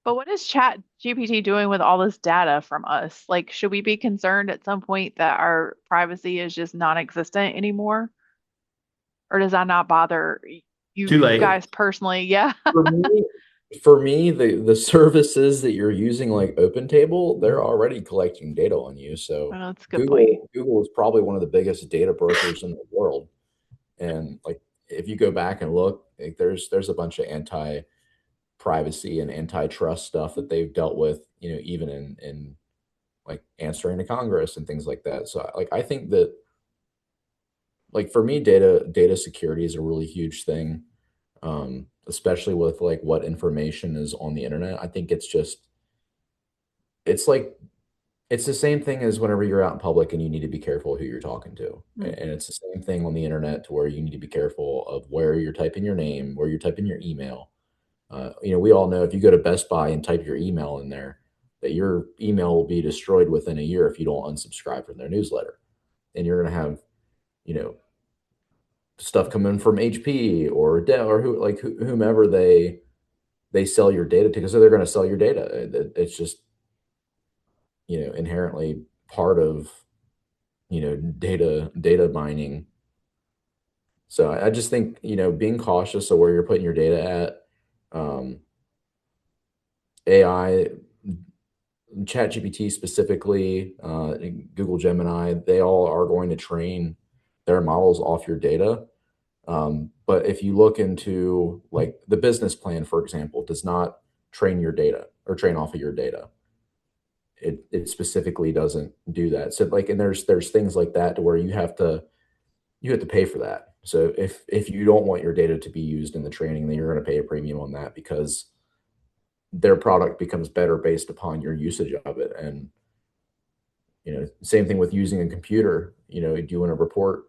But what is Chat GPT doing with all this data from us? Like, should we be concerned at some point that our privacy is just non-existent anymore? Or does that not bother Too you late. guys personally? Yeah. For me, the services that you're using like OpenTable, they're already collecting data on you. So Well, that's a good point. Google is probably one of the biggest data brokers in the world. And like if you go back and look, like, there's a bunch of anti-privacy and antitrust stuff that they've dealt with, even in like answering to Congress and things like that. So like I think that like for me, data security is a really huge thing, especially with like what information is on the internet. I think it's like it's the same thing as whenever you're out in public and you need to be careful who you're talking to. Mm. And it's the same thing on the internet to where you need to be careful of where you're typing your name, where you're typing your email. We all know if you go to Best Buy and type your email in there, that your email will be destroyed within a year if you don't unsubscribe from their newsletter. And you're going to have, you know, stuff coming from HP or Dell or whomever they sell your data to, because they're going to sell your data. It's just inherently part of data mining. So I just think being cautious of where you're putting your data at. AI, ChatGPT specifically, Google Gemini, they all are going to train their models off your data. But if you look into like the business plan, for example, does not train your data or train off of your data. It specifically doesn't do that. So like, and there's things like that to where you have to pay for that. So if you don't want your data to be used in the training, then you're going to pay a premium on that because their product becomes better based upon your usage of it. And same thing with using a computer. Do you want to report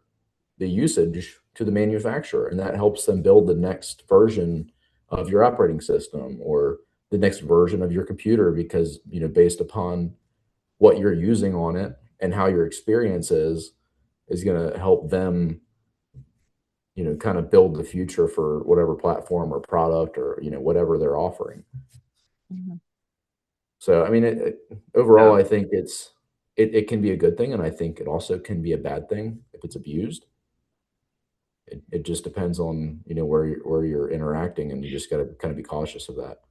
the usage to the manufacturer, and that helps them build the next version of your operating system or the next version of your computer because based upon what you're using on it and how your experience is going to help them kind of build the future for whatever platform or product or whatever they're offering. Mhm. So I mean, overall Yeah. I think it can be a good thing, and I think it also can be a bad thing if it's abused. It just depends on where you're interacting, and you just got to kind of be cautious of that.